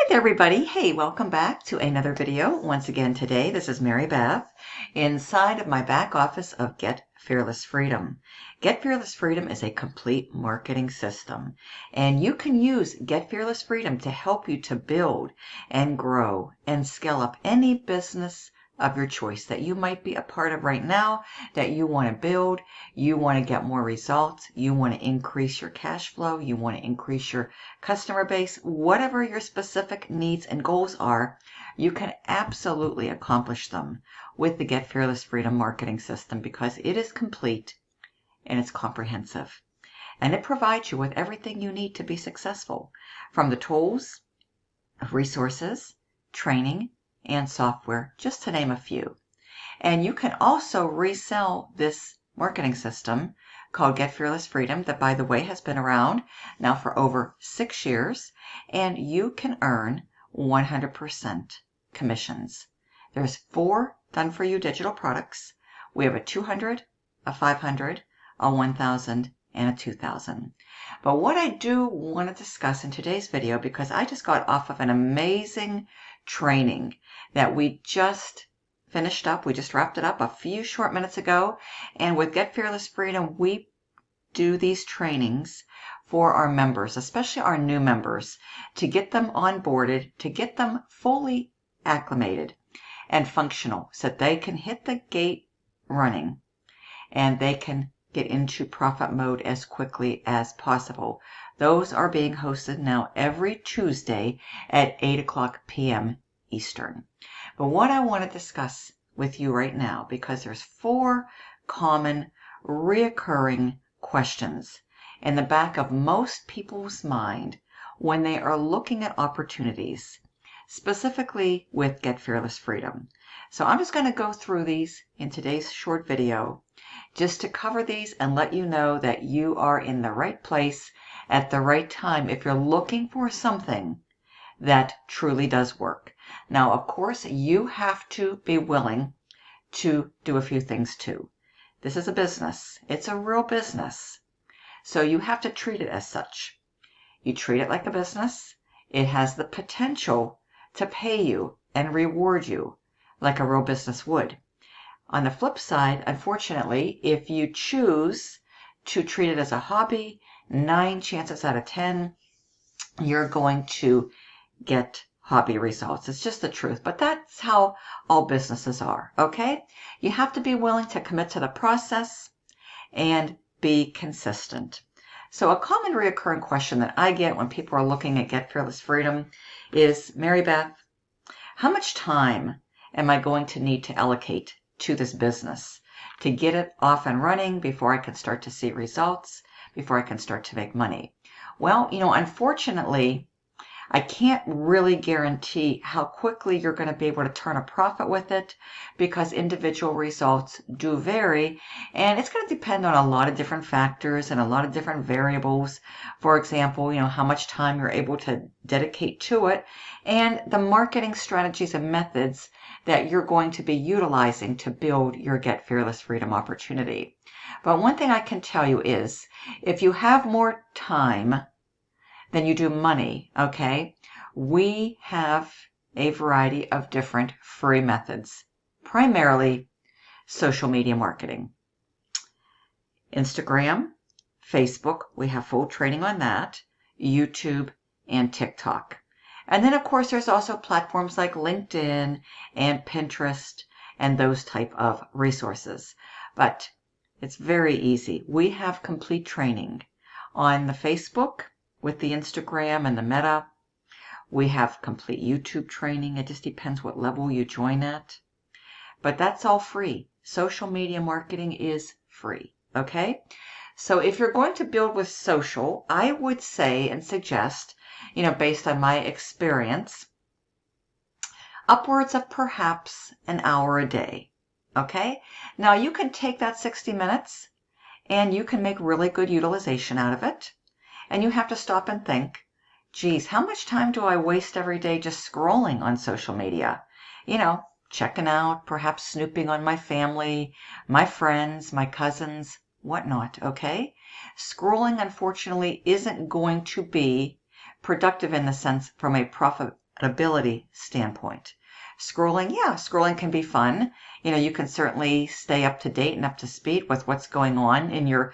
Hi there, everybody. Hey, welcome back to another video. Once again today, this is Marybeth inside of my back office of Get Fearless Freedom. Get Fearless Freedom is a complete marketing system, and you can use Get Fearless Freedom to help you to build and grow and scale up any business of your choice that you might be a part of right now, that you want to build, you want to get more results, you want to increase your cash flow, you want to increase your customer base, whatever your specific needs and goals are, you can absolutely accomplish them with the Get Fearless Freedom marketing system because it is complete and it's comprehensive. And it provides you with everything you need to be successful, from the tools, resources, training, and software, just to name a few. And you can also resell this marketing system called Get Fearless Freedom that, by the way, has been around now for over 6 years, and you can earn 100% commissions. There's 4 done-for-you digital products. We have a 200, a 500, a 1,000, and a 2,000. But what I do want to discuss in today's video, because I just got off of an amazing training that we just finished up. We just wrapped it up a few short minutes ago. And with Get Fearless Freedom, we do these trainings for our members, especially our new members, to get them onboarded, to get them fully acclimated and functional so that they can hit the gate running and they can get into profit mode as quickly as possible. Those are being hosted now every Tuesday at 8 p.m. Eastern. But what I want to discuss with you right now, because there's 4 common reoccurring questions in the back of most people's mind when they are looking at opportunities, specifically with Get Fearless Freedom. So I'm just going to go through these in today's short video just to cover these and let you know that you are in the right place at the right time if you're looking for something that truly does work. Now, of course, you have to be willing to do a few things too. This is a business. It's a real business. So you have to treat it as such. You treat it like a business. It has the potential to pay you and reward you like a real business would. On the flip side, unfortunately, if you choose to treat it as a hobby, 9 chances out of 10, you're going to get hobby results. It's just the truth, but that's how all businesses are, okay? You have to be willing to commit to the process and be consistent. So a common reoccurring question that I get when people are looking at Get Fearless Freedom is, Marybeth, how much time am I going to need to allocate to this business to get it off and running before I can start to see results, before I can start to make money? Well, unfortunately, I can't really guarantee how quickly you're going to be able to turn a profit with it because individual results do vary, and it's going to depend on a lot of different factors and a lot of different variables. For example, how much time you're able to dedicate to it and the marketing strategies and methods that you're going to be utilizing to build your Get Fearless Freedom opportunity. But one thing I can tell you is if you have more time than you do money, okay? We have a variety of different free methods, primarily social media marketing. Instagram, Facebook, we have full training on that, YouTube, and TikTok. And then, of course, there's also platforms like LinkedIn and Pinterest and those type of resources. But it's very easy. We have complete training on the Facebook, with the Instagram and the Meta. We have complete YouTube training. It just depends what level you join at. But that's all free. Social media marketing is free, okay? So if you're going to build with social, I would say and suggest, based on my experience, upwards of perhaps an hour a day, okay? Now you can take that 60 minutes and you can make really good utilization out of it. And you have to stop and think, geez, how much time do I waste every day just scrolling on social media? Checking out, perhaps snooping on my family, my friends, my cousins, whatnot, okay? Scrolling, unfortunately, isn't going to be productive in the sense from a profit ability standpoint. Scrolling, yeah, scrolling can be fun. You can certainly stay up to date and up to speed with what's going on in your,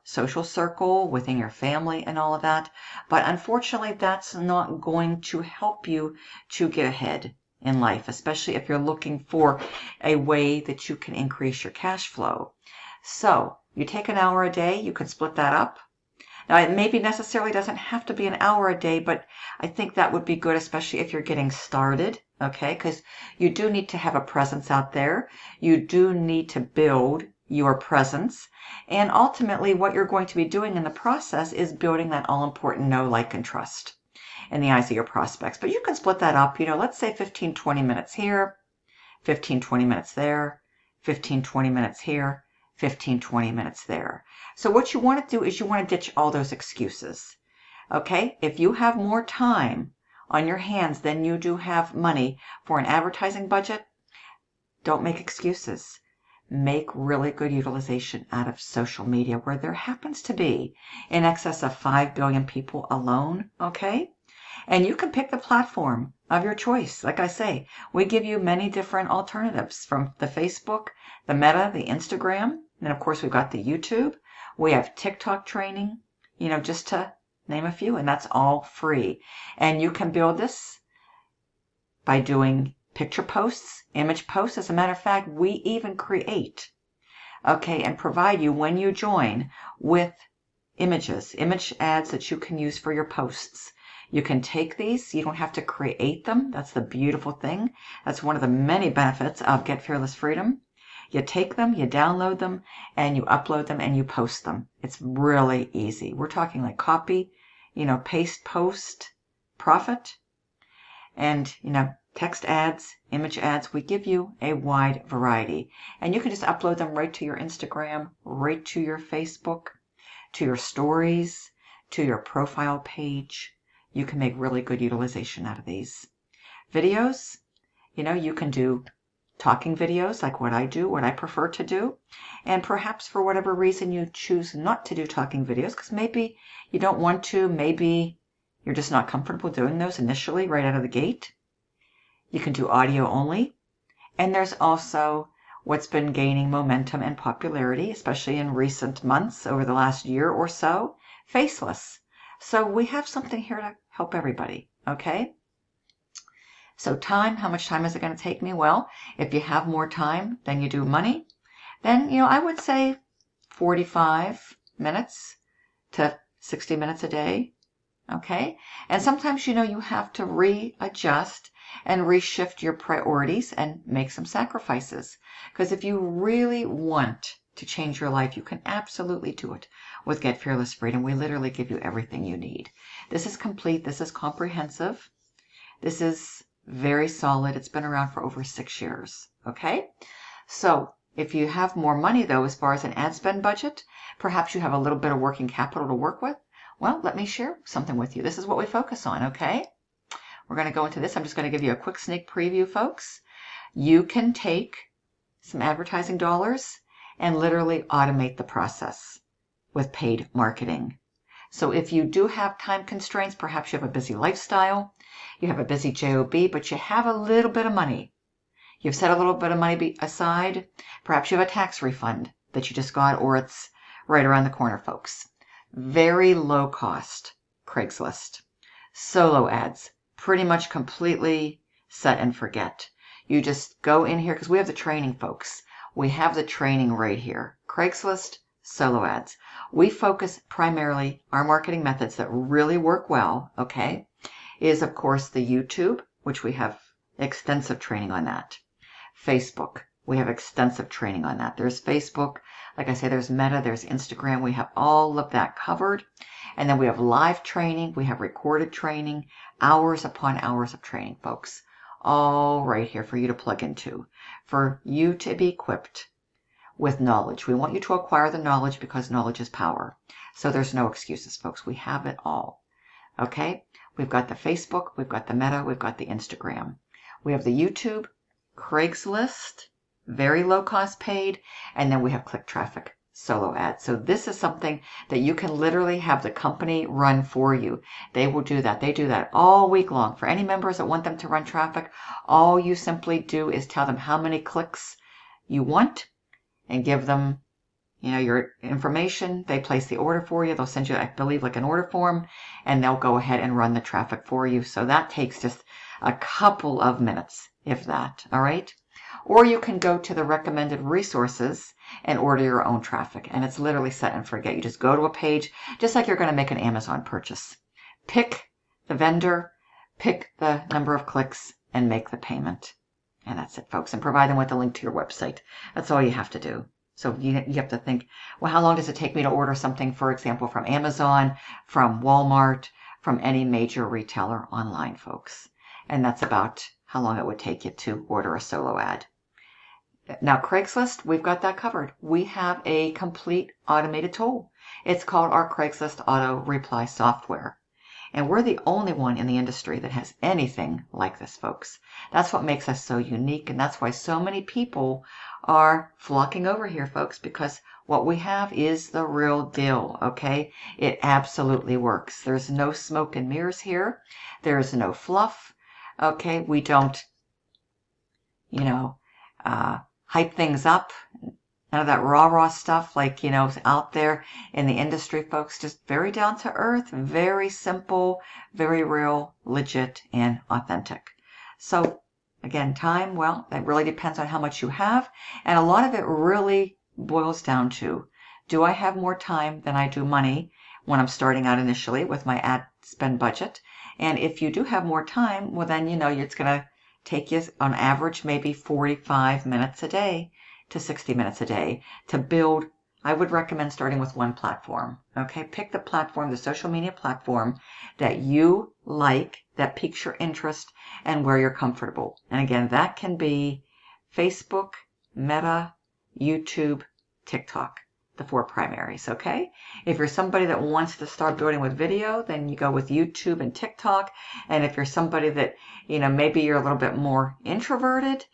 social circle, within your family and all of that. But unfortunately, that's not going to help you to get ahead in life, especially if you're looking for a way that you can increase your cash flow. So you take an hour a day, you can split that up. Now, it maybe necessarily doesn't have to be an hour a day, but I think that would be good, especially if you're getting started, okay? Because you do need to have a presence out there. You do need to build your presence. And ultimately, what you're going to be doing in the process is building that all-important know, like, and trust in the eyes of your prospects. But you can split that up, let's say 15, 20 minutes here, 15, 20 minutes there, 15, 20 minutes here, 15, 20 minutes there. So what you want to do is you want to ditch all those excuses. Okay? If you have more time on your hands than you do have money for an advertising budget, don't make excuses. Make really good utilization out of social media, where there happens to be in excess of 5 billion people alone, okay? And you can pick the platform of your choice. Like I say, we give you many different alternatives, from the Facebook, the Meta, the Instagram, and of course we've got the YouTube. We have TikTok training, just to name a few, and that's all free. And you can build this by doing picture posts, image posts. As a matter of fact, we even create, and provide you, when you join, with image ads that you can use for your posts. You can take these. You don't have to create them. That's the beautiful thing. That's one of the many benefits of Get Fearless Freedom. You take them, you download them, and you upload them, and you post them. It's really easy. We're talking like copy, paste, post, profit, and, text ads, image ads. We give you a wide variety. And you can just upload them right to your Instagram, right to your Facebook, to your stories, to your profile page. You can make really good utilization out of these. Videos, you can do talking videos like what I do, what I prefer to do. And perhaps for whatever reason you choose not to do talking videos, because maybe you don't want to, maybe you're just not comfortable doing those initially right out of the gate. You can do audio only. And there's also what's been gaining momentum and popularity, especially in recent months, over the last year or so, faceless. So we have something here to help everybody, okay? So time, how much time is it going to take me? Well, if you have more time than you do money, then, I would say 45 minutes to 60 minutes a day, okay? And sometimes, you have to readjust and reshift your priorities and make some sacrifices. Because if you really want to change your life, you can absolutely do it with Get Fearless Freedom. We literally give you everything you need. This is complete. This is comprehensive. This is very solid. It's been around for over 6 years. Okay? So if you have more money, though, as far as an ad spend budget, perhaps you have a little bit of working capital to work with, well, let me share something with you. This is what we focus on, okay? We're going to go into this. I'm just going to give you a quick sneak preview, folks. You can take some advertising dollars and literally automate the process with paid marketing. So if you do have time constraints, perhaps you have a busy lifestyle, you have a busy job, but you have a little bit of money. You've set a little bit of money aside. Perhaps you have a tax refund that you just got, or it's right around the corner, folks. Very low cost Craigslist. Solo ads. Pretty much completely set and forget. You just go in here, because we have the training, folks. We have the training right here. Craigslist, solo ads. We focus primarily, our marketing methods that really work well, okay, is of course the YouTube, which we have extensive training on that. Facebook, we have extensive training on that. There's Facebook, like I say, there's Meta, there's Instagram. We have all of that covered. And then we have live training, we have recorded training, hours upon hours of training, folks. All right here for you to plug into, for you to be equipped with knowledge. We want you to acquire the knowledge, because knowledge is power. So there's no excuses, folks. We have it all. Okay? We've got the Facebook, we've got the Meta, we've got the Instagram. We have the YouTube, Craigslist, very low cost paid, and then we have click traffic. solo ads. So this is something that you can literally have the company run for you. They will do that. They do that all week long. For any members that want them to run traffic, all you simply do is tell them how many clicks you want and give them, your information. They place the order for you. They'll send you, I believe, like an order form, and they'll go ahead and run the traffic for you. So that takes just a couple of minutes, if that. All right. Or you can go to the recommended resources and order your own traffic. And it's literally set and forget. You just go to a page, just like you're going to make an Amazon purchase. Pick the vendor, pick the number of clicks, and make the payment. And that's it, folks. And provide them with a link to your website. That's all you have to do. So you have to think, well, how long does it take me to order something, for example, from Amazon, from Walmart, from any major retailer online, folks? And that's about how long it would take you to order a solo ad. Now, Craigslist, we've got that covered. We have a complete automated tool. It's called our Craigslist Auto Reply software. And we're the only one in the industry that has anything like this, folks. That's what makes us so unique, and that's why so many people are flocking over here, folks, because what we have is the real deal, okay? It absolutely works. There's no smoke and mirrors here. There's no fluff, okay? We don't, hype things up. None of that rah-rah stuff like, out there in the industry, folks. Just very down to earth, very simple, very real, legit, and authentic. So, again, time, well, that really depends on how much you have. And a lot of it really boils down to, do I have more time than I do money when I'm starting out initially with my ad spend budget? And if you do have more time, well, then, it's going to take you on average maybe 45 minutes a day to 60 minutes a day to build. I would recommend starting with one platform. Okay, pick the platform, the social media platform that you like, that piques your interest, and where you're comfortable. And again, that can be Facebook, Meta, YouTube, TikTok, the 4 primaries. Okay, if you're somebody that wants to start building with video, then you go with YouTube and TikTok. And if you're somebody that, maybe you're a little bit more introverted,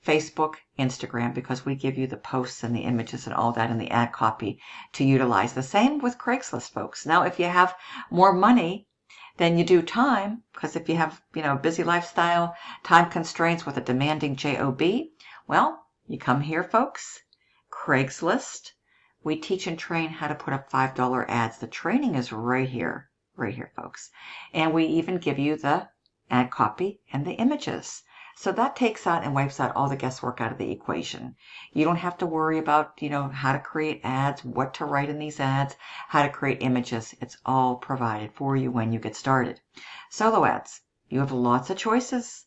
Facebook, Instagram, because we give you the posts and the images and all that in the ad copy to utilize. The same with Craigslist, folks. Now, if you have more money than you do time, because if you have, a busy lifestyle, time constraints with a demanding job, well, you come here, folks. Craigslist. We teach and train how to put up $5 ads. The training is right here, folks. And we even give you the ad copy and the images. So that takes out and wipes out all the guesswork out of the equation. You don't have to worry about, how to create ads, what to write in these ads, how to create images. It's all provided for you when you get started. Solo ads. You have lots of choices,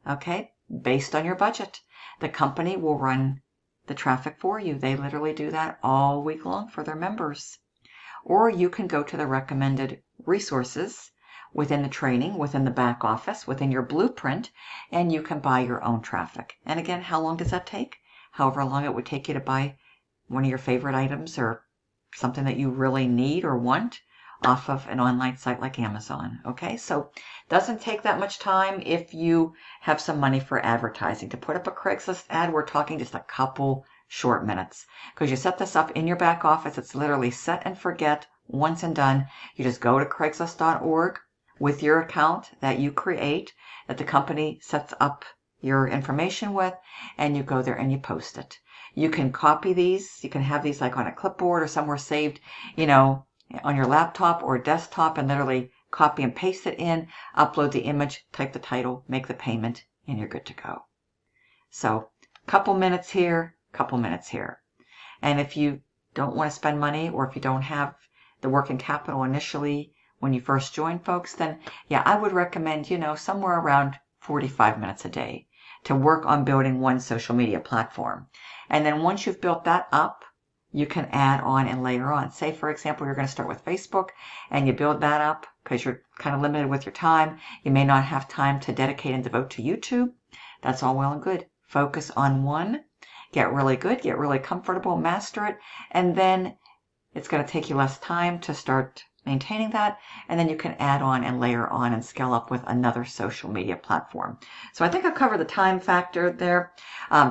okay, based on your budget. The company will run the traffic for you. They literally do that all week long for their members. Or you can go to the recommended resources within the training, within the back office, within your blueprint, and you can buy your own traffic. And again, how long does that take? However long it would take you to buy one of your favorite items or something that you really need or want off of an online site like Amazon. Okay, so it doesn't take that much time if you have some money for advertising. To put up a Craigslist ad, we're talking just a couple short minutes. Because you set this up in your back office, it's literally set and forget, once and done. You just go to Craigslist.org with your account that you create, that the company sets up your information with, and you go there and you post it. You can copy these. You can have these like on a clipboard or somewhere saved, on your laptop or desktop, and literally copy and paste it in, upload the image, type the title, make the payment, and you're good to go. So, couple minutes here, couple minutes here. And if you don't want to spend money, or if you don't have the working capital initially when you first join, folks, then yeah, I would recommend, somewhere around 45 minutes a day to work on building one social media platform. And then once you've built that up, you can add on and layer on. Say, for example, you're going to start with Facebook and you build that up because you're kind of limited with your time. You may not have time to dedicate and devote to YouTube. That's all well and good. Focus on one, get really good, get really comfortable, master it, and then it's going to take you less time to start maintaining that, and then you can add on and layer on and scale up with another social media platform. So I think I've covered the time factor there.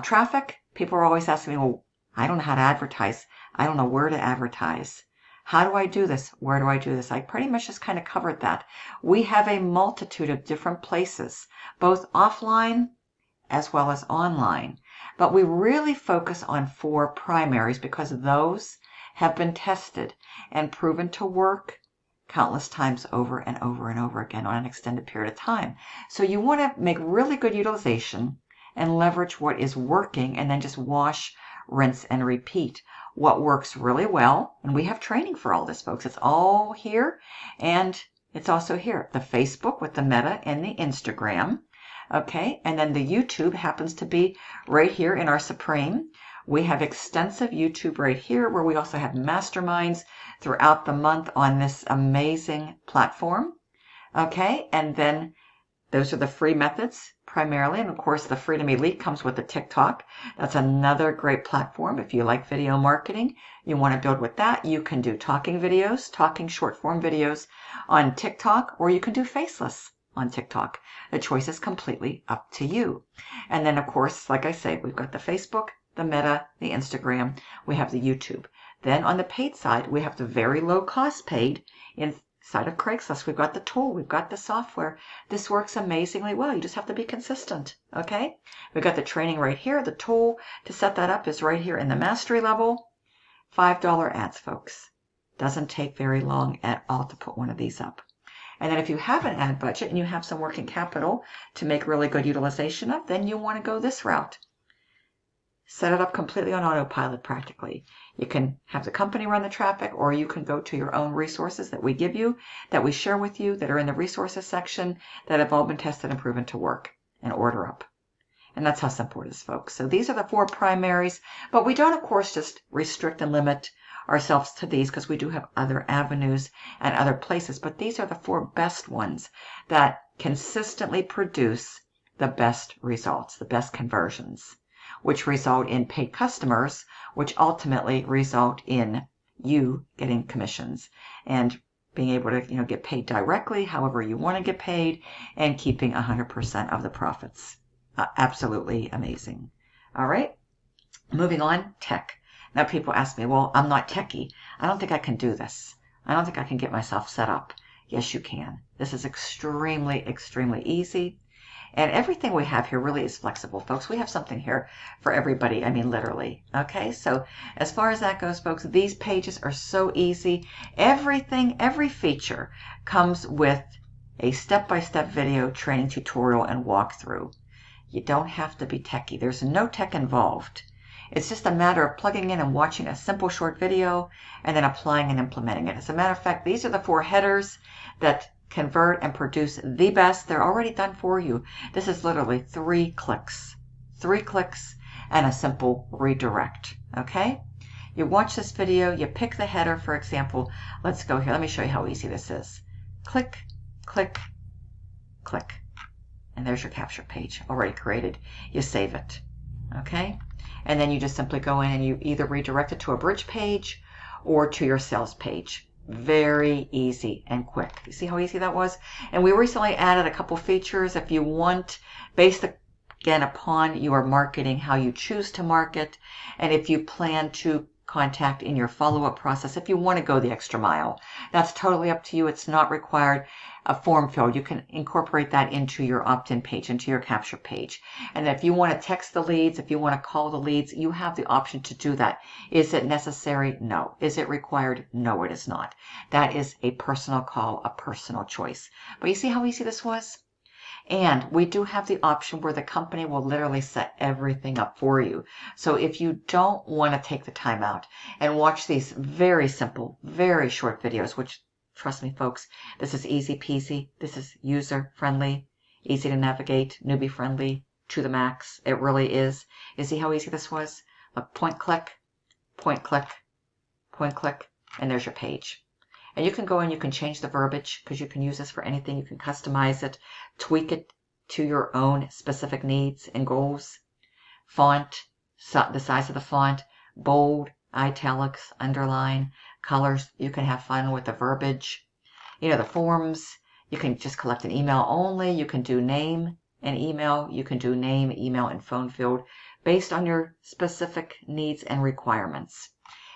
Traffic, people are always asking me, well, I don't know how to advertise. I don't know where to advertise. How do I do this? Where do I do this? I pretty much just kind of covered that. We have a multitude of different places, both offline as well as online. But we really focus on 4 primaries because those have been tested and proven to work countless times over and over and over again on an extended period of time. So you want to make really good utilization and leverage what is working and then just wash, rinse, and repeat. What works really well, and we have training for all this, folks. It's all here, and it's also here. The Facebook with the Meta and the Instagram. Okay, and then the YouTube happens to be right here in our Supreme. We have extensive YouTube right here where we also have masterminds throughout the month on this amazing platform. Okay, and then those are the free methods primarily. And of course, the Freedom Elite comes with the TikTok. That's another great platform. If you like video marketing, you want to build with that, you can do talking videos, talking short form videos on TikTok, or you can do faceless on TikTok. The choice is completely up to you. And then, of course, like I say, we've got the Facebook, the Meta, the Instagram, we have the YouTube. Then on the paid side, we have the very low cost paid inside of Craigslist. We've got the tool, we've got the software. This works amazingly well. You just have to be consistent, okay? We've got the training right here. The tool to set that up is right here in the mastery level. $5 ads, folks. Doesn't take very long at all to put one of these up. And then if you have an ad budget and you have some working capital to make really good utilization of, then you want to go this route. Set it up completely on autopilot practically. You can have the company run the traffic, or you can go to your own resources that we give you, that we share with you, that are in the resources section, that have all been tested and proven to work, and order up. And that's how simple it is, folks. So these are the 4 primaries, but we don't, of course, just restrict and limit ourselves to these because we do have other avenues and other places, but these are the 4 best ones that consistently produce the best results, the best conversions, which result in paid customers, which ultimately result in you getting commissions and being able to, get paid directly however you want to get paid and keeping 100% of the profits. Absolutely amazing. All right, moving on, tech. Now people ask me, well, I'm not techie. I don't think I can do this. I don't think I can get myself set up. Yes, you can. This is extremely, extremely easy. And everything we have here really is flexible, folks. We have something here for everybody. I mean, literally. Okay, so as far as that goes, folks, these pages are so easy. Everything, every feature comes with a step-by-step video training tutorial and walkthrough. You don't have to be techie. There's no tech involved. It's just a matter of plugging in and watching a simple short video and then applying and implementing it. As a matter of fact, these are the 4 headers that convert and produce the best. They're already done for you. This is literally 3 clicks. 3 clicks and a simple redirect. Okay? You watch this video, you pick the header, for example. Let's go here. Let me show you how easy this is. Click, click, click. And there's your capture page already created. You save it. Okay? And then you just simply go in and you either redirect it to a bridge page or to your sales page. Very easy and quick. You see how easy that was? And we recently added a couple features. If you want, based again upon your marketing, how you choose to market, and if you plan to contact in your follow-up process, if you want to go the extra mile, that's totally up to you. It's not required a form filled. You can incorporate that into your opt-in page, into your capture page. And if you want to text the leads, if you want to call the leads, you have the option to do that. Is it necessary? No. Is it required? No, it is not. That is a personal call, a personal choice. But you see how easy this was? And we do have the option where the company will literally set everything up for you. So if you don't want to take the time out and watch these very simple, very short videos, which, trust me, folks, this is easy peasy. This is user friendly, easy to navigate, newbie friendly to the max. It really is. You see how easy this was? Look, point click, point click, point click, and there's your page. And you can go and you can change the verbiage because you can use this for anything. You can customize it, tweak it to your own specific needs and goals. Font, the size of the font, bold, italics, underline, colors. You can have fun with the verbiage. The forms, you can just collect an email only. You can do name and email. You can do name, email, and phone field based on your specific needs and requirements.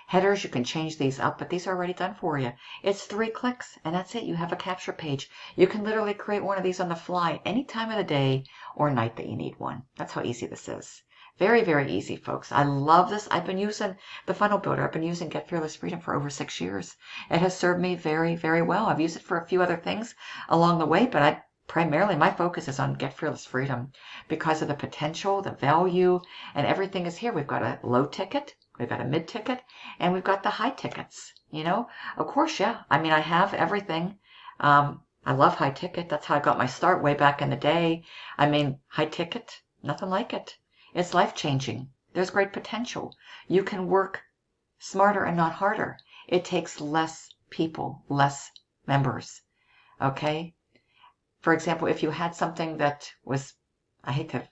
Headers, you can change these up, but these are already done for you. It's 3 clicks, and that's it. You have a capture page. You can literally create one of these on the fly any time of the day or night that you need one. That's how easy this is. Very, very easy, folks. I love this. I've been using the funnel builder. I've been using Get Fearless Freedom for over 6 years. It has served me very, very well. I've used it for a few other things along the way, but primarily my focus is on Get Fearless Freedom because of the potential, the value, and everything is here. We've got a low ticket, we've got a mid ticket, and we've got the high tickets. Of course, yeah. I mean, I have everything. I love high ticket. That's how I got my start way back in the day. I mean, high ticket, nothing like it. It's life-changing. There's great potential. You can work smarter and not harder. It takes less people, less members. Okay? For example, if you had something that was, I hate to,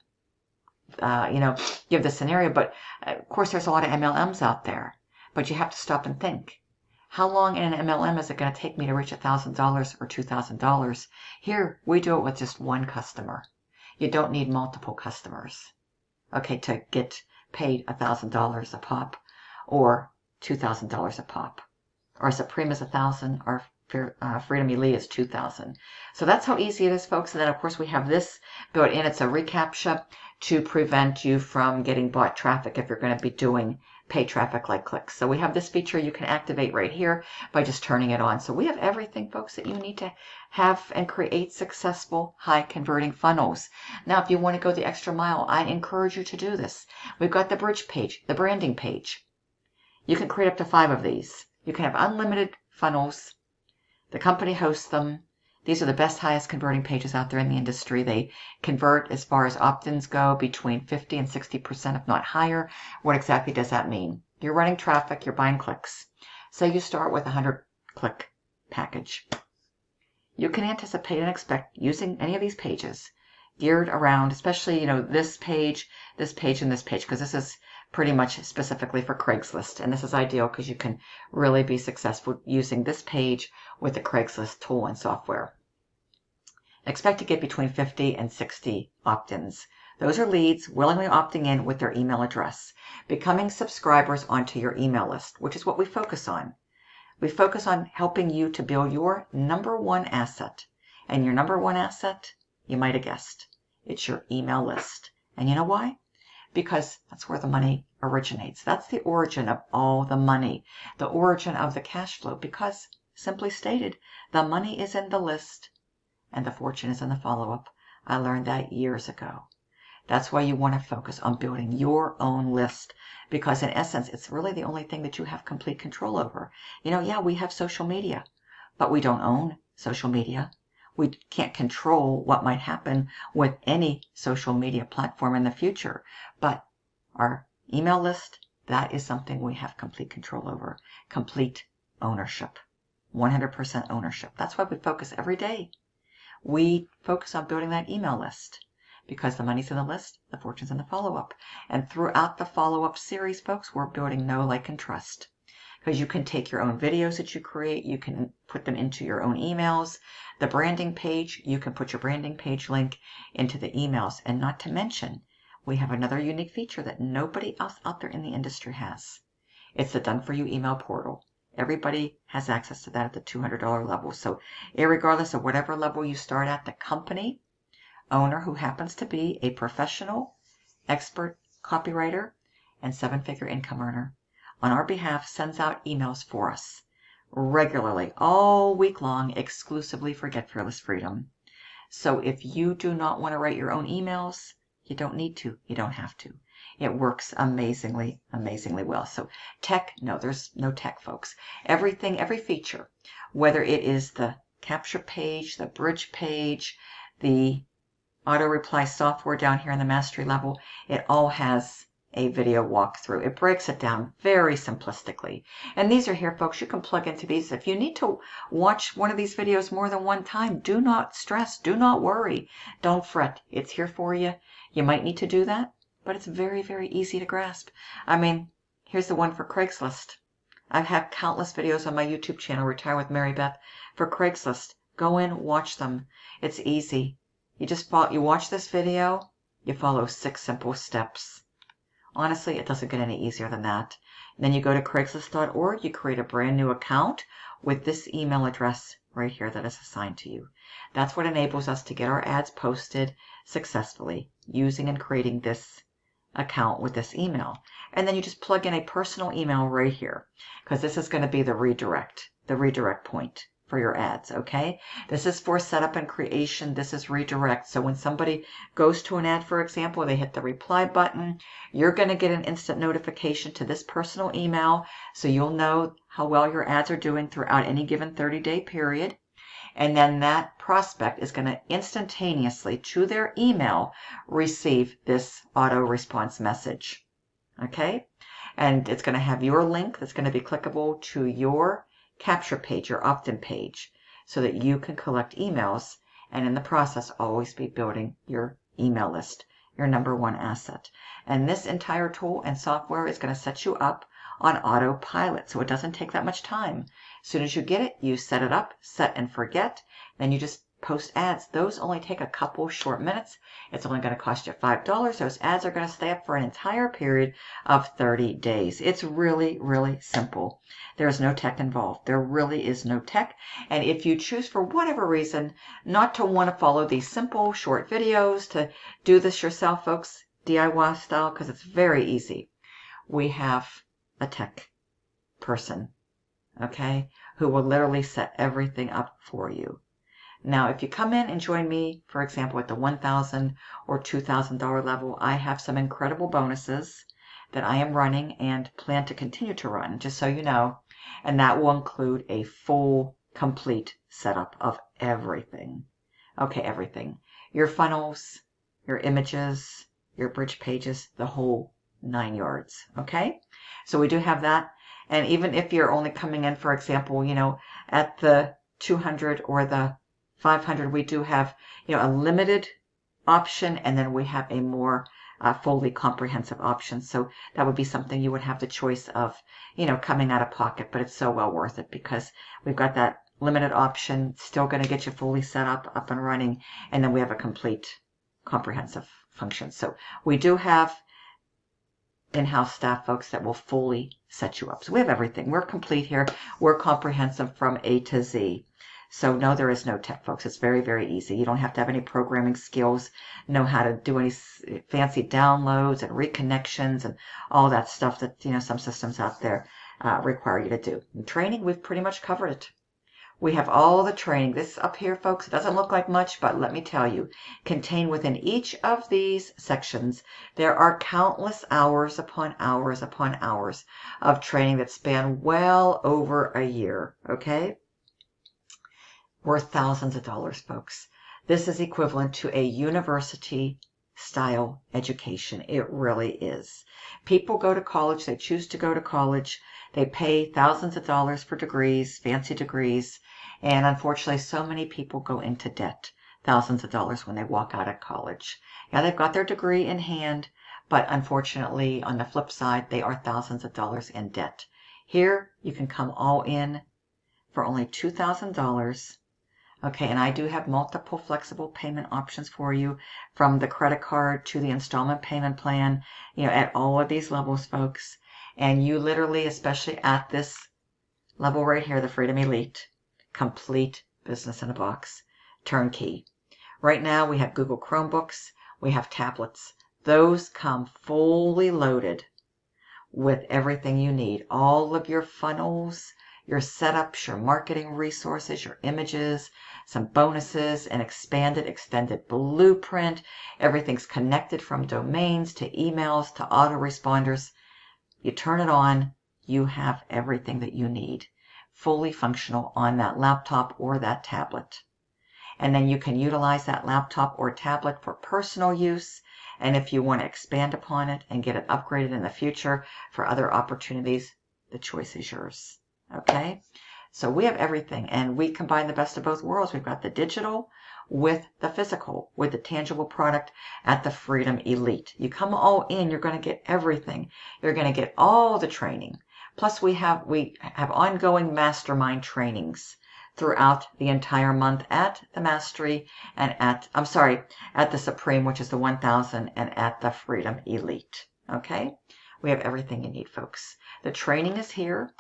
give the scenario, but of course there's a lot of MLMs out there. But you have to stop and think. How long in an MLM is it going to take me to reach $1,000 or $2,000? Here, we do it with just one customer. You don't need multiple customers. Okay, to get paid $1,000 a pop, or $2,000 a pop, or Supreme is 1,000, or Freedom Elite is 2,000. So that's how easy it is, folks. And then of course we have this built in. It's a reCAPTCHA to prevent you from getting bot traffic if you're going to be doing paid traffic like clicks. So we have this feature you can activate right here by just turning it on. So we have everything, folks, that you need to have and create successful high converting funnels. Now, if you want to go the extra mile, I encourage you to do this. We've got the bridge page, the branding page. You can create up to 5 of these. You can have unlimited funnels. The company hosts them. These are the best, highest converting pages out there in the industry. They convert, as far as opt-ins go, between 50 and 60%, if not higher. What exactly does that mean? You're running traffic, you're buying clicks. Say you start with a 100-click package. You can anticipate and expect using any of these pages geared around, especially, this page, and this page, because this is pretty much specifically for Craigslist. And this is ideal because you can really be successful using this page with the Craigslist tool and software. Expect to get between 50 and 60 opt-ins. Those are leads willingly opting in with their email address, becoming subscribers onto your email list, which is what we focus on. We focus on helping you to build your number one asset. And your number one asset, you might have guessed, it's your email list. And you know why? Because that's where the money originates. That's the origin of all the money, the origin of the cash flow, because, simply stated, the money is in the list and the fortune is in the follow-up. I learned that years ago. That's why you want to focus on building your own list, because in essence, it's really the only thing that you have complete control over. Yeah, we have social media, but we don't own social media. We can't control what might happen with any social media platform in the future. But our email list, that is something we have complete control over. Complete ownership. 100% ownership. That's why we focus every day. We focus on building that email list because the money's in the list, the fortune's in the follow-up. And throughout the follow-up series, folks, we're building know, like, and trust. Because you can take your own videos that you create, you can put them into your own emails. The branding page, you can put your branding page link into the emails. And not to mention, we have another unique feature that nobody else out there in the industry has. It's the Done For You email portal. Everybody has access to that at the $200 level. So irregardless of whatever level you start at, the company owner, who happens to be a professional, expert copywriter, and 7-figure income earner, on our behalf sends out emails for us regularly, all week long, exclusively for Get Fearless Freedom. So if you do not want to write your own emails, you don't need to. You don't have to. It works amazingly, amazingly well. So tech, no, there's no tech, folks. Everything, every feature, whether it is the capture page, the bridge page, the auto reply software down here in the mastery level, it all has a video walkthrough. It breaks it down very simplistically. And these are here, folks. You can plug into these. If you need to watch one of these videos more than one time, do not stress. Do not worry. Don't fret. It's here for you. You might need to do that, but it's very, very easy to grasp. I mean, here's the one for Craigslist. I've had countless videos on my YouTube channel, Retire with Marybeth, for Craigslist. Go in, watch them. It's easy. You watch this video, you follow 6 simple steps. Honestly, it doesn't get any easier than that. And then you go to Craigslist.org, you create a brand new account with this email address right here that is assigned to you. That's what enables us to get our ads posted successfully using and creating this account with this email. And then you just plug in a personal email right here, because this is going to be the redirect point for your ads, okay? This is for setup and creation. This is redirect. So when somebody goes to an ad, for example, they hit the reply button, you're going to get an instant notification to this personal email, so you'll know how well your ads are doing throughout any given 30-day period. And then that prospect is going to instantaneously, to their email, receive this auto response message. Okay? And it's going to have your link that's going to be clickable to your capture page, your opt-in page, so that you can collect emails and in the process always be building your email list, your number one asset. And this entire tool and software is going to set you up on autopilot, so it doesn't take that much time. As soon as you get it, you set it up, set and forget, then you just post ads. Those only take a couple short minutes. It's only going to cost you $5. Those ads are going to stay up for an entire period of 30 days. It's really, really simple. There's no tech involved. There really is no tech. And if you choose for whatever reason not to want to follow these simple short videos, to do this yourself, folks, DIY style, because it's very easy, we have a tech person, okay, who will literally set everything up for you. Now, if you come in and join me, for example, at the $1,000 or $2,000 level, I have some incredible bonuses that I am running and plan to continue to run, just so you know. And that will include a full, complete setup of everything. Okay, everything. Your funnels, your images, your bridge pages, the whole 9 yards. Okay? So we do have that. And even if you're only coming in, for example, at the 200 or the 500, we do have, a limited option, and then we have a more fully comprehensive option. So that would be something you would have the choice of, coming out of pocket, but it's so well worth it because we've got that limited option, still going to get you fully set up and running, and then we have a complete comprehensive function. So we do have in-house staff folks that will fully set you up. So we have everything. We're complete here. We're comprehensive from A to Z. So no, there is no tech, folks. It's very, very easy. You don't have to have any programming skills, know how to do any fancy downloads and reconnections and all that stuff that, some systems out there require you to do. In training, we've pretty much covered it. We have all the training. This up here, folks, it doesn't look like much, but let me tell you, contained within each of these sections, there are countless hours upon hours upon hours of training that span well over a year, okay? Worth thousands of dollars, folks. This is equivalent to a university-style education. It really is. People go to college. They choose to go to college. They pay thousands of dollars for degrees, fancy degrees, and unfortunately, so many people go into debt, thousands of dollars when they walk out of college. Yeah, they've got their degree in hand, but unfortunately, on the flip side, they are thousands of dollars in debt. Here, you can come all in for only $2,000. Okay, and I do have multiple flexible payment options for you, from the credit card to the installment payment plan, at all of these levels, folks. And you literally, especially at this level right here, the Freedom Elite, complete business in a box, turnkey. Right now, we have Google Chromebooks, we have tablets. Those come fully loaded with everything you need. All of your funnels, your setups, your marketing resources, your images, some bonuses, an expanded, extended blueprint. Everything's connected from domains to emails to autoresponders. You turn it on, you have everything that you need, fully functional on that laptop or that tablet. And then you can utilize that laptop or tablet for personal use. And if you want to expand upon it and get it upgraded in the future for other opportunities, the choice is yours. Okay? So we have everything, and we combine the best of both worlds. We've got the digital with the physical, with the tangible product at the Freedom Elite. You come all in, you're going to get everything. You're going to get all the training. Plus we have ongoing mastermind trainings throughout the entire month at the Mastery and at the Supreme, which is the 1000, and at the Freedom Elite. Okay? We have everything you need, folks. The training is here.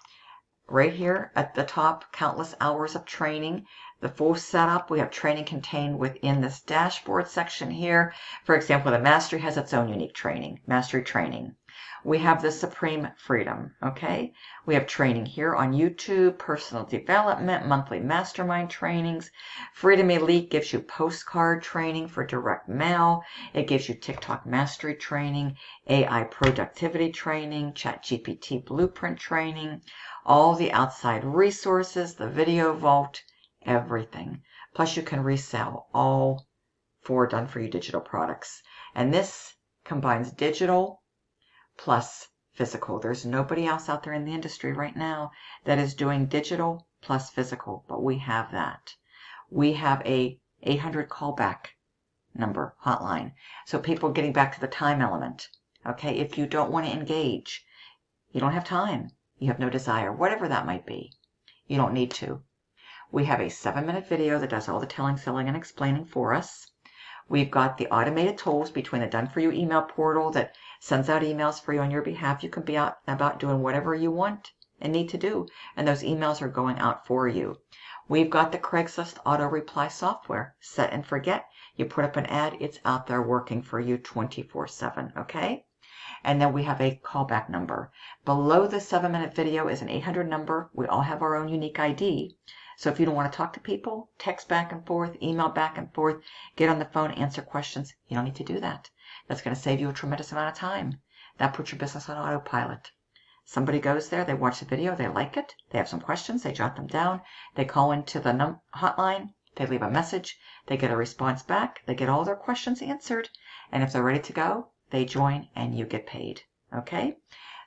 Right here at the top, countless hours of training. The full setup, we have training contained within this dashboard section here. For example, the Mastery has its own unique training, Mastery training. We have the Supreme Freedom, okay? We have training here on YouTube, personal development, monthly mastermind trainings. Freedom Elite gives you postcard training for direct mail. It gives you TikTok Mastery training, AI productivity training, ChatGPT blueprint training, all the outside resources, the video vault, everything. Plus you can resell all 4 done-for-you digital products. And this combines digital plus physical. There's nobody else out there in the industry right now that is doing digital plus physical, but we have that. We have a 800 callback number hotline. So people getting back to the time element. Okay, if you don't want to engage, you don't have time, you have no desire, whatever that might be, you don't need to. We have a 7-minute video that does all the telling, selling, and explaining for us. We've got the automated tools between the Done For You email portal that sends out emails for you on your behalf. You can be out and about doing whatever you want and need to do, and those emails are going out for you. We've got the Craigslist auto reply software. Set and forget. You put up an ad, it's out there working for you 24/7, okay? And then we have a callback number. Below the 7-minute video is an 800 number. We all have our own unique ID. So if you don't want to talk to people, text back and forth, email back and forth, get on the phone, answer questions, you don't need to do that. That's going to save you a tremendous amount of time. That puts your business on autopilot. Somebody goes there, they watch the video, they like it, they have some questions, they jot them down, they call into the hotline, they leave a message, they get a response back, they get all their questions answered, and if they're ready to go, they join and you get paid. Okay?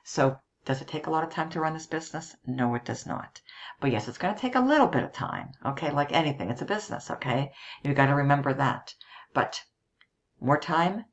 So does it take a lot of time to run this business? No, it does not. But yes, it's going to take a little bit of time. Okay? Like anything, it's a business. Okay? You've got to remember that. But more time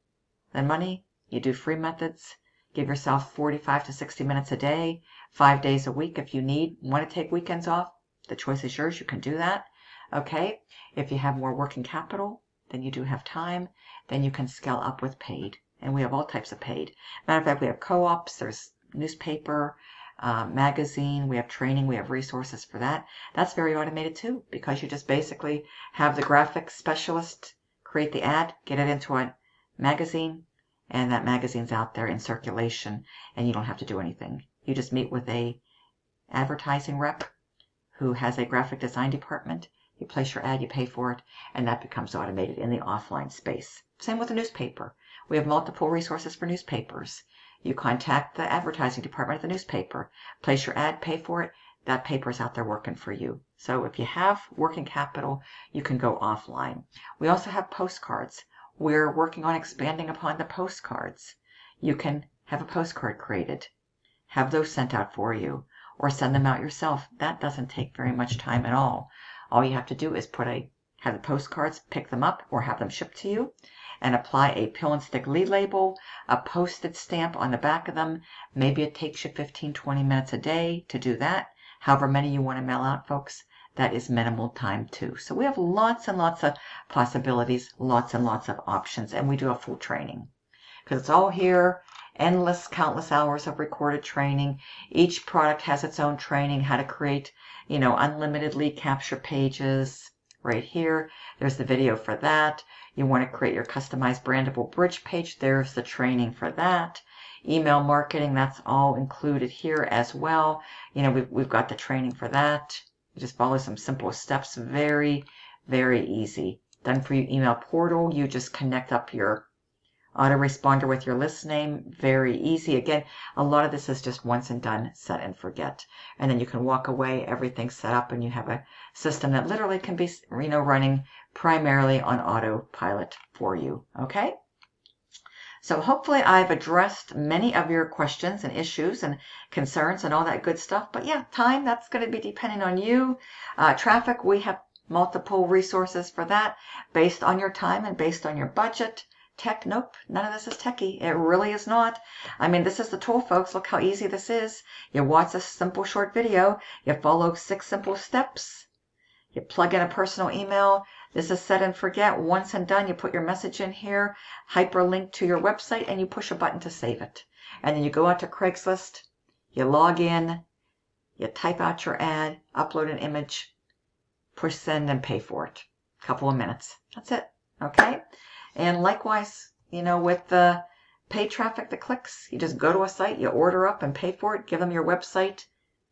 than money. You do free methods. Give yourself 45 to 60 minutes a day, 5 days a week if you need. Want to take weekends off? The choice is yours. You can do that. Okay? If you have more working capital, then you do have time. Then you can scale up with paid. And we have all types of paid. Matter of fact, we have co-ops, there's newspaper, magazine, we have training, we have resources for that. That's very automated too, because you just basically have the graphics specialist create the ad, get it into a magazine, and that magazine's out there in circulation, and you don't have to do anything. You just meet with a advertising rep who has a graphic design department. You place your ad, you pay for it, and that becomes automated in the offline space. Same with the newspaper. We have multiple resources for newspapers. You contact the advertising department of the newspaper, place your ad, pay for it, that paper is out there working for you. So if you have working capital, you can go offline. We also have postcards. We're working on expanding upon the postcards. You can have a postcard created, have those sent out for you, or send them out yourself. That doesn't take very much time at all. All you have to do is have the postcards, pick them up, or have them shipped to you, and apply a pill and stick lead label, a postage stamp on the back of them. Maybe it takes you 15-20 minutes a day to do that. However many you want to mail out, folks, that is minimal time too. So we have lots and lots of possibilities, lots and lots of options, and we do a full training. Because it's all here, endless, countless hours of recorded training. Each product has its own training, how to create, unlimited lead capture pages. Right here, there's the video for that. You want to create your customized brandable bridge page. There's the training for that. Email marketing, that's all included here as well. We've got the training for that. You just follow some simple steps. Very, very easy. Done for you email portal. You just connect up your autoresponder with your list name. Very easy. Again, a lot of this is just once and done, set and forget. And then you can walk away, everything's set up, and you have a system that literally can be, running primarily on autopilot for you. Okay? So hopefully I've addressed many of your questions and issues and concerns and all that good stuff. But yeah, time, that's going to be depending on you. Traffic, we have multiple resources for that based on your time and based on your budget. Tech, nope, none of this is techie. It really is not. I mean, this is the tool, folks. Look how easy this is. You watch a simple short video. You follow 6 simple steps. You plug in a personal email. This is set and forget. Once and done, you put your message in here, hyperlink to your website, and you push a button to save it. And then you go out to Craigslist, you log in, you type out your ad, upload an image, push send, and pay for it. A couple of minutes. That's it. Okay? And likewise, with the paid traffic that clicks, you just go to a site, you order up and pay for it, give them your website,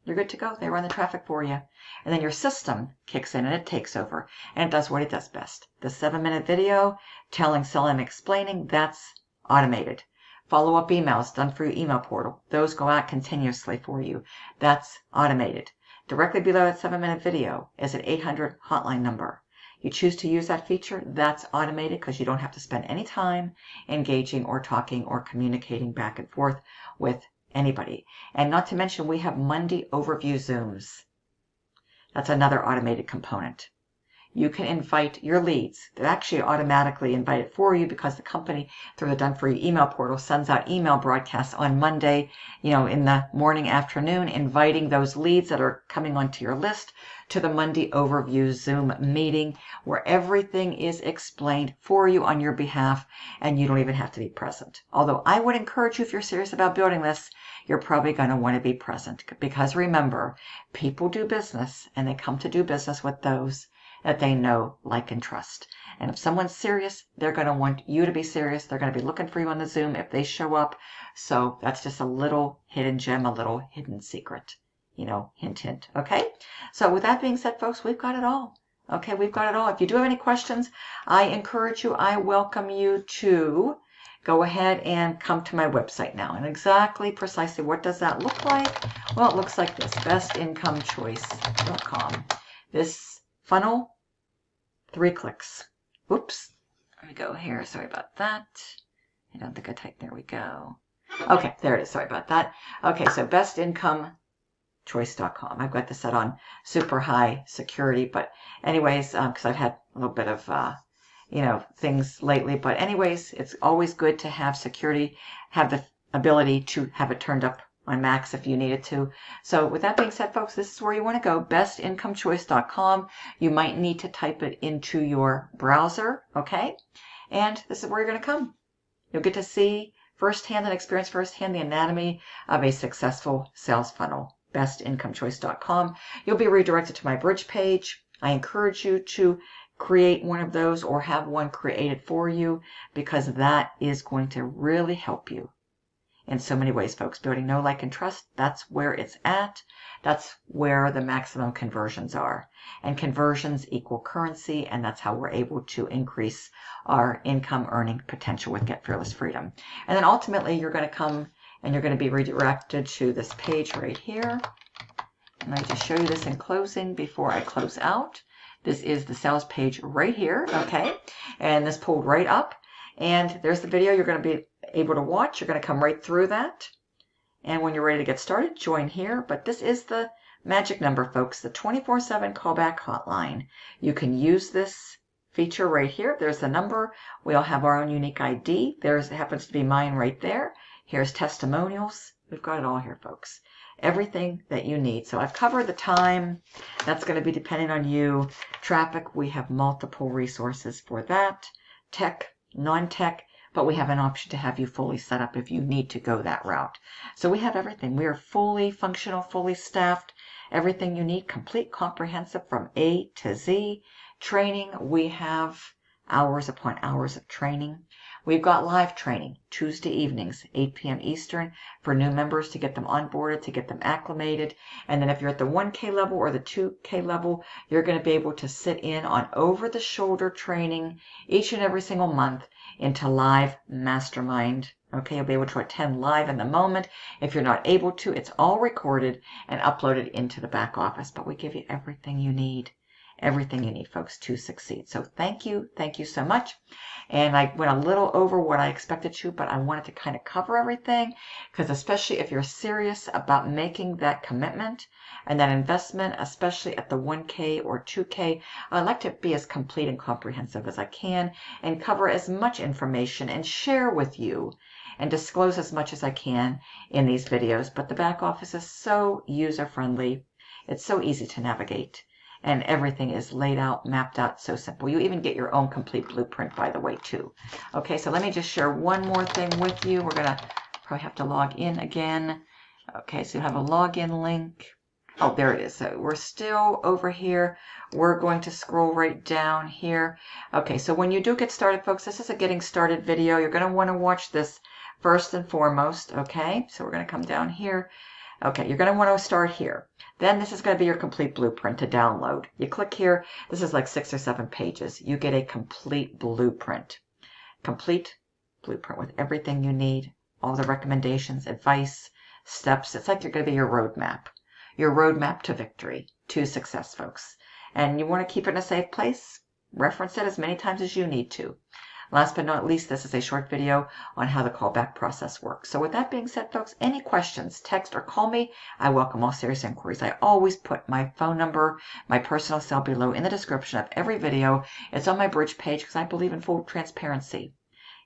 you're good to go. They run the traffic for you. And then your system kicks in and it takes over. And it does what it does best. The 7-minute video, telling, selling, explaining, that's automated. Follow-up emails done through your email portal. Those go out continuously for you. That's automated. Directly below that 7-minute video is an 800 hotline number. You choose to use that feature, that's automated because you don't have to spend any time engaging or talking or communicating back and forth with anybody. And not to mention, we have Monday overview Zooms. That's another automated component. You can invite your leads. They're actually automatically invited for you because the company, through the Done For You email portal, sends out email broadcasts on Monday, in the morning, afternoon, inviting those leads that are coming onto your list to the Monday overview Zoom meeting where everything is explained for you on your behalf and you don't even have to be present. Although I would encourage you, if you're serious about building this, you're probably going to want to be present because remember, people do business and they come to do business with those that they know, like, and trust. And if someone's serious, they're going to want you to be serious. They're going to be looking for you on the Zoom if they show up. So that's just a little hidden gem, a little hidden secret. Hint, hint. Okay? So with that being said, folks, we've got it all. Okay, we've got it all. If you do have any questions, I encourage you, I welcome you to go ahead and come to my website now. And precisely what does that look like? Well, it looks like this, bestincomechoice.com. This funnel, 3 clicks. Whoops. Let me go here. Sorry about that. I don't think I typed. There we go. Okay, there it is. Sorry about that. Okay, so bestincomechoice.com. I've got this set on super high security, but anyways, because I've had a little bit of, things lately. But anyways, it's always good to have security, have the ability to have it turned up on Macs if you needed to. So with that being said, folks, this is where you want to go, bestincomechoice.com. You might need to type it into your browser, okay? And this is where you're going to come. You'll get to see firsthand and experience firsthand the anatomy of a successful sales funnel, bestincomechoice.com. You'll be redirected to my bridge page. I encourage you to create one of those or have one created for you because that is going to really help you in so many ways, folks. Building know, like, and trust, that's where it's at. That's where the maximum conversions are. And conversions equal currency, and that's how we're able to increase our income earning potential with Get Fearless Freedom. And then ultimately, you're going to come and you're going to be redirected to this page right here. And I just show you this in closing before I close out. This is the sales page right here, okay? And this pulled right up. And there's the video you're going to be able to watch. You're going to come right through that. And when you're ready to get started, join here. But this is the magic number, folks, the 24/7 callback hotline. You can use this feature right here. There's the number. We all have our own unique ID. It happens to be mine right there. Here's testimonials. We've got it all here, folks. Everything that you need. So I've covered the time. That's going to be depending on you. Traffic, we have multiple resources for that. Tech, non-tech, but we have an option to have you fully set up if you need to go that route. So we have everything. We are fully functional, fully staffed, everything you need, complete, comprehensive from A to Z. Training, we have hours upon hours of training. We've got live training Tuesday evenings, 8 p.m. Eastern, for new members to get them onboarded, to get them acclimated. And then if you're at the 1K level or the 2K level, you're going to be able to sit in on over-the-shoulder training each and every single month into live mastermind. Okay, you'll be able to attend live in the moment. If you're not able to, it's all recorded and uploaded into the back office. But we give you everything you need. Everything you need, folks, to succeed. So thank you so much. And I went a little over what I expected to, but I wanted to kind of cover everything because especially if you're serious about making that commitment and that investment, especially at the 1K or 2K, I like to be as complete and comprehensive as I can and cover as much information and share with you and disclose as much as I can in these videos. But the back office is so user-friendly. It's so easy to navigate. And everything is laid out, mapped out, so simple. You even get your own complete blueprint, by the way, too. Okay, so let me just share one more thing with you. We're going to probably have to log in again. Okay, so you have a login link. Oh, there it is. So we're still over here. We're going to scroll right down here. Okay, so when you do get started, folks, this is a getting started video. You're going to want to watch this first and foremost. Okay, so we're going to come down here. Okay, you're going to want to start here. Then this is going to be your complete blueprint to download. You click here. This is like 6 or 7 pages. You get a complete blueprint. Complete blueprint with everything you need, all the recommendations, advice, steps. It's like you're going to be your roadmap to victory, to success, folks. And you want to keep it in a safe place. Reference it as many times as you need to. Last but not least, this is a short video on how the callback process works. So with that being said, folks, any questions, text or call me. I welcome all serious inquiries. I always put my phone number, my personal cell below in the description of every video. It's on my bridge page because I believe in full transparency.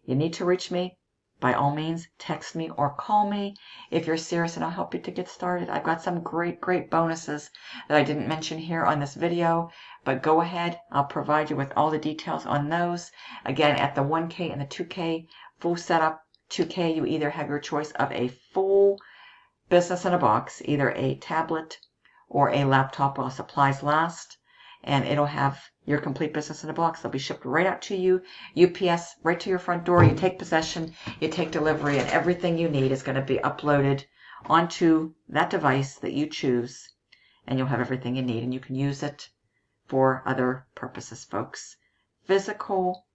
You need to reach me. By all means, text me or call me if you're serious, and I'll help you to get started. I've got some great bonuses that I didn't mention here on this video, but go ahead. I'll provide you with all the details on those. Again, at the 1K and the 2K full setup, 2K, you either have your choice of a full business in a box, either a tablet or a laptop while supplies last, and it'll have your complete business in a box. They'll be shipped right out to you, UPS, right to your front door. You take possession, you take delivery, and everything you need is going to be uploaded onto that device that you choose, and you'll have everything you need, and you can use it for other purposes, folks. Physical,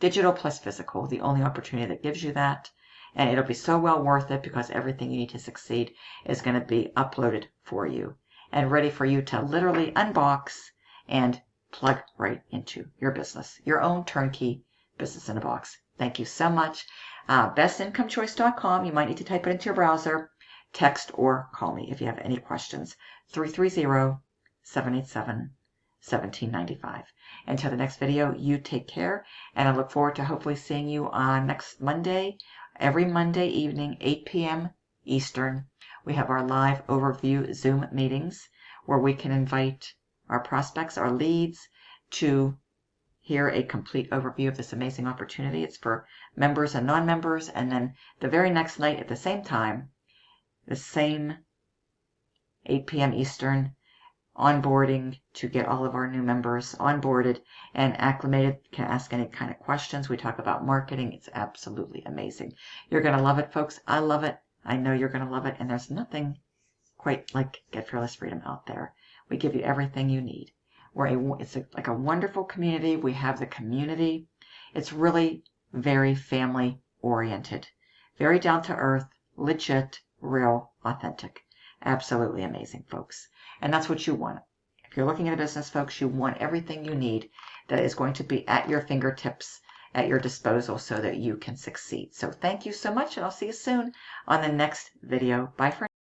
digital plus physical, the only opportunity that gives you that, and it'll be so well worth it because everything you need to succeed is going to be uploaded for you and ready for you to literally unbox and plug right into your business, your own turnkey business in a box. Thank you so much. Bestincomechoice.com. You might need to type it into your browser. Text or call me if you have any questions. 330-787-1795. Until the next video, you take care, and I look forward to hopefully seeing you on next Monday, every Monday evening, 8 p.m. Eastern. We have our live overview Zoom meetings where we can invite our prospects, our leads, to hear a complete overview of this amazing opportunity. It's for members and non-members. And then the very next night at the same time, the same 8 p.m. Eastern, onboarding to get all of our new members onboarded and acclimated. Can ask any kind of questions. We talk about marketing. It's absolutely amazing. You're going to love it, folks. I love it. I know you're going to love it. And there's nothing quite like Get Fearless Freedom out there. We give you everything you need. It's like a wonderful community. We have the community. It's really very family oriented, very down to earth, legit, real, authentic. Absolutely amazing, folks. And that's what you want. If you're looking at a business, folks, you want everything you need that is going to be at your fingertips, at your disposal, so that you can succeed. So thank you so much, and I'll see you soon on the next video. Bye for now.